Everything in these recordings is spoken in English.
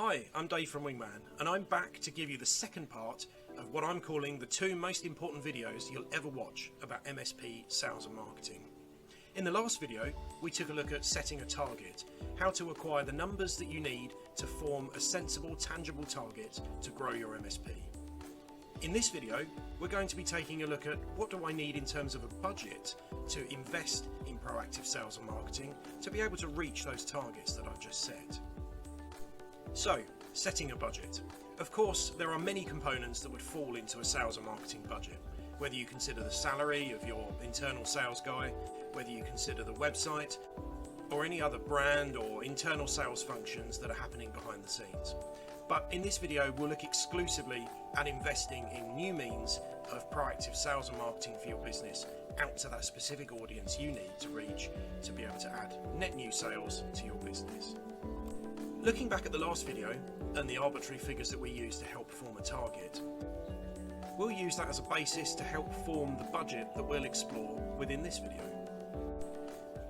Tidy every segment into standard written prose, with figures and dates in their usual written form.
Hi, I'm Dave from Wingman, and I'm back to give you the second part of what I'm calling the two most important videos you'll ever watch about MSP sales and marketing. In the last video, we took a look at setting a target, how to acquire the numbers that you need to form a sensible, tangible target to grow your MSP. In this video, we're going to be taking a look at what do I need in terms of a budget to invest in proactive sales and marketing to be able to reach those targets that I've just set. So, setting a budget. Of course, there are many components that would fall into a sales and marketing budget, whether you consider the salary of your internal sales guy, whether you consider the website, or any other brand or internal sales functions that are happening behind the scenes. But in this video, we'll look exclusively at investing in new means of proactive sales and marketing for your business out to that specific audience you need to reach to be able to add net new sales to your business. Looking back at the last video and the arbitrary figures that we use to help form a target, we'll use that as a basis to help form the budget that we'll explore within this video.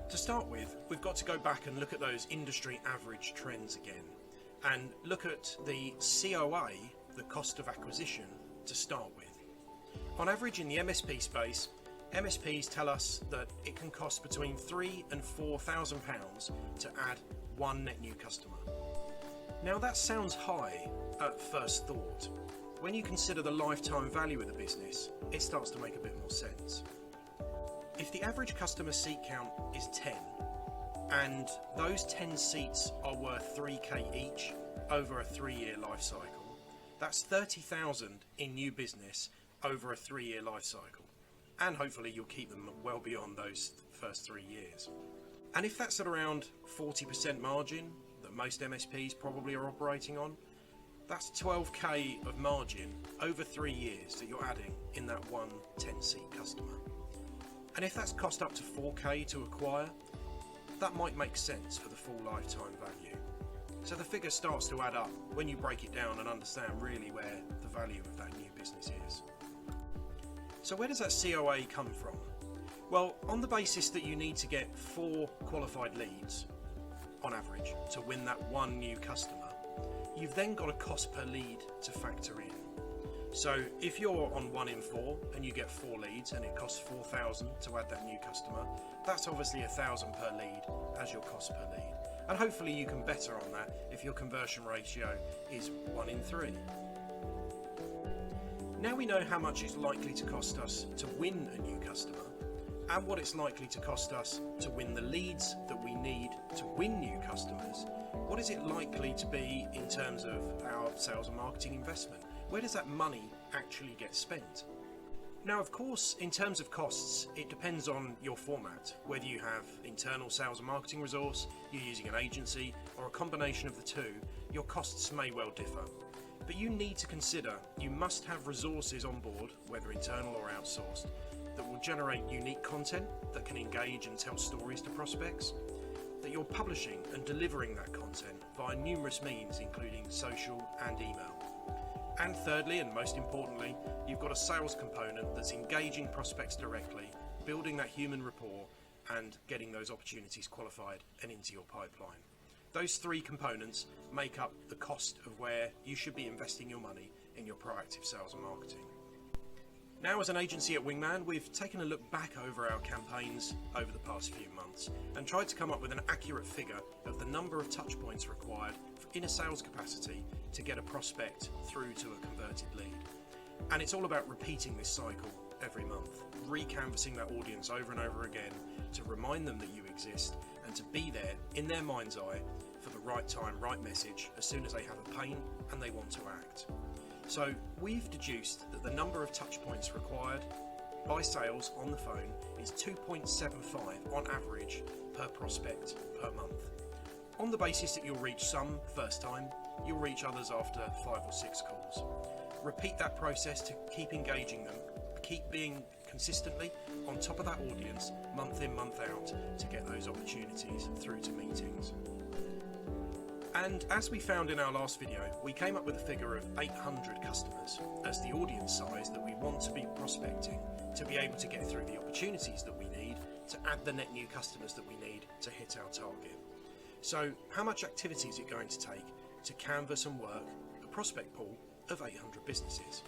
To start with, we've got to go back and look at those industry average trends again and look at the COA, the cost of acquisition, to start with. On average in the MSP space, MSPs tell us that it can cost between £3,000 and £4,000 to add one net new customer. Now that sounds high at first thought. When you consider the lifetime value of the business, it starts to make a bit more sense. If the average customer seat count is 10, and those 10 seats are worth 3k each over a 3-year life cycle, that's 30,000 in new business over a 3-year life cycle. And hopefully you'll keep them well beyond those first 3 years. And if that's at around 40% margin that most MSPs probably are operating on, that's 12k of margin over 3 years that you're adding in that one 10-seat customer. And if that's cost up to 4k to acquire, that might make sense for the full lifetime value. So the figure starts to add up when you break it down and understand really where the value of that new business is. So where does that COA come from? Well, on the basis that you need to get 4 qualified leads on average to win that one new customer, you've then got a cost per lead to factor in. So if you're on 1 in 4 and you get 4 leads and it costs 4,000 to add that new customer, that's obviously 1,000 per lead as your cost per lead. And hopefully you can better on that if your conversion ratio is 1 in 3. Now we know how much it's likely to cost us to win a new customer and what it's likely to cost us to win the leads that we need to win new customers. What is it likely to be in terms of our sales and marketing investment? Where does that money actually get spent? Now, of course, in terms of costs, it depends on your format, whether you have internal sales and marketing resource, you're using an agency, or a combination of the two, your costs may well differ. But you need to consider you must have resources on board, whether internal or outsourced, that will generate unique content that can engage and tell stories to prospects, that you're publishing and delivering that content via numerous means, including social and email. And thirdly, and most importantly, you've got a sales component that's engaging prospects directly, building that human rapport, and getting those opportunities qualified and into your pipeline. Those 3 components make up the cost of where you should be investing your money in your proactive sales and marketing. Now, as an agency at Wingman, we've taken a look back over our campaigns over the past few months and tried to come up with an accurate figure of the number of touch points required in a sales capacity to get a prospect through to a converted lead. And it's all about repeating this cycle every month, recanvassing that audience over and over again to remind them that you exist and to be there in their mind's eye for the right time, right message as soon as they have a pain and they want to act. So we've deduced that the number of touch points required by sales on the phone is 2.75 on average per prospect per month. On the basis that you'll reach some first time, you'll reach others after 5 or 6 calls. Repeat that process to keep engaging them, keep being consistently on top of that audience month in, month out to get those opportunities through to meetings. And as we found in our last video, we came up with a figure of 800 customers as the audience size that we want to be prospecting to be able to get through the opportunities that we need to add the net new customers that we need to hit our target. So how much activity is it going to take to canvass and work a prospect pool of 800 businesses.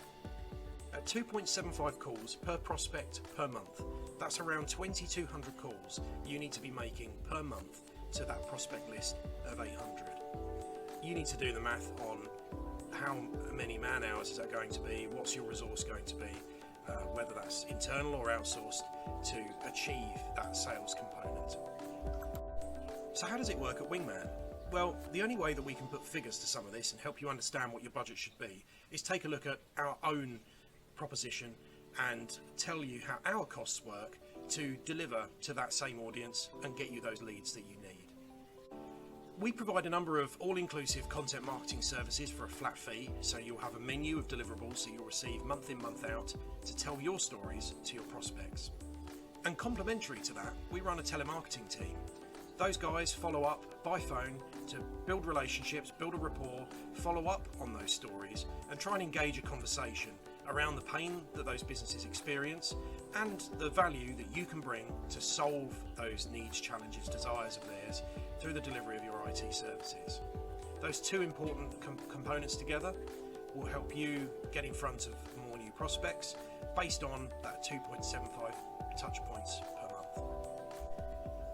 At 2.75 calls per prospect per month, that's around 2,200 calls you need to be making per month to that prospect list of 800. You need to do the math on how many man hours is that going to be, what's your resource going to be, whether that's internal or outsourced to achieve that sales component. So how does it work at Wingman? Well, the only way that we can put figures to some of this and help you understand what your budget should be is take a look at our own proposition and tell you how our costs work to deliver to that same audience and get you those leads that you need. We provide a number of all-inclusive content marketing services for a flat fee, so you'll have a menu of deliverables that you'll receive month in, month out to tell your stories to your prospects. And complementary to that, we run a telemarketing team. Those guys follow up by phone to build relationships, build a rapport, follow up on those stories and try and engage a conversation around the pain that those businesses experience and the value that you can bring to solve those needs, challenges, desires of theirs through the delivery of your IT services. Those two important components together will help you get in front of more new prospects based on that 2.75 touch points per month.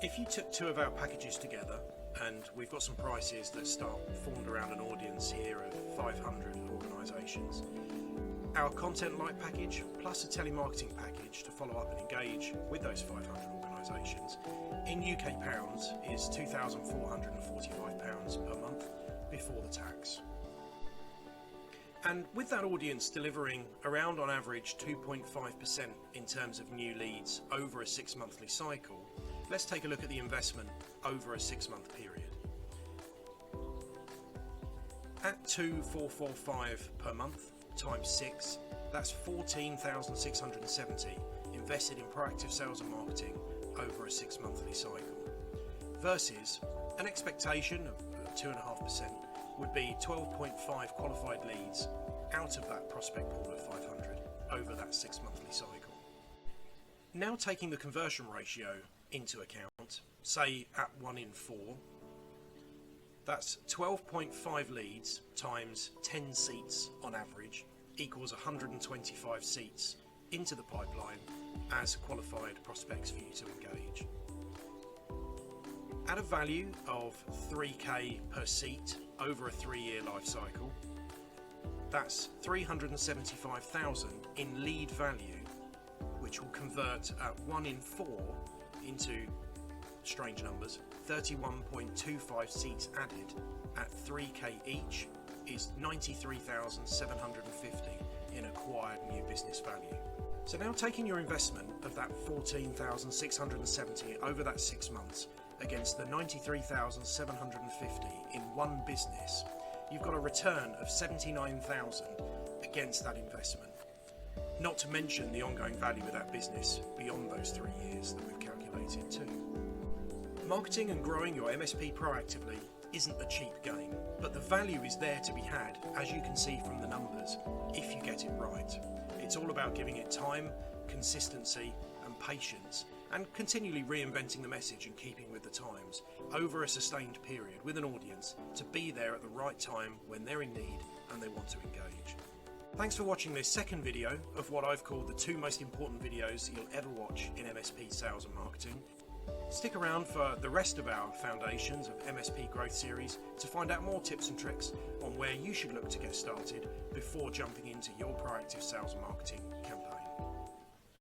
If you took two of our packages together, and we've got some prices that start formed around an audience here of 500 organisations, our content light package plus a telemarketing package to follow up and engage with those 500 organisations in UK pounds is £2,445 per month before the tax. And with that audience delivering around on average 2.5% in terms of new leads over a 6-monthly cycle, let's take a look at the investment over a 6-month period. At 2,445 per month times 6, that's 14,670 invested in proactive sales and marketing over a 6-monthly cycle, versus an expectation of 2.5% would be 12.5 qualified leads out of that prospect pool of 500 over that 6-monthly cycle. Now taking the conversion ratio into account, say at 1 in 4, that's 12.5 leads times 10 seats on average equals 125 seats into the pipeline as qualified prospects for you to engage. At a value of 3k per seat over a 3-year life cycle, that's 375,000 in lead value, which will convert at 1 in 4 into, strange numbers, 31.25 seats added at 3k each is 93,750 in acquired new business value. So now taking your investment of that 14,670 over that 6 months against the 93,750 in one business, you've got a return of 79,000 against that investment. Not to mention the ongoing value of that business beyond those 3 years that we've calculated too. Marketing and growing your MSP proactively isn't a cheap game, but the value is there to be had, as you can see from the numbers, if you get it right. It's all about giving it time, consistency and patience, and continually reinventing the message and keeping with the times over a sustained period with an audience to be there at the right time when they're in need and they want to engage. Thanks for watching this second video of what I've called the 2 most important videos you'll ever watch in MSP sales and marketing. Stick around for the rest of our Foundations of MSP Growth series to find out more tips and tricks on where you should look to get started before jumping into your proactive sales and marketing campaign.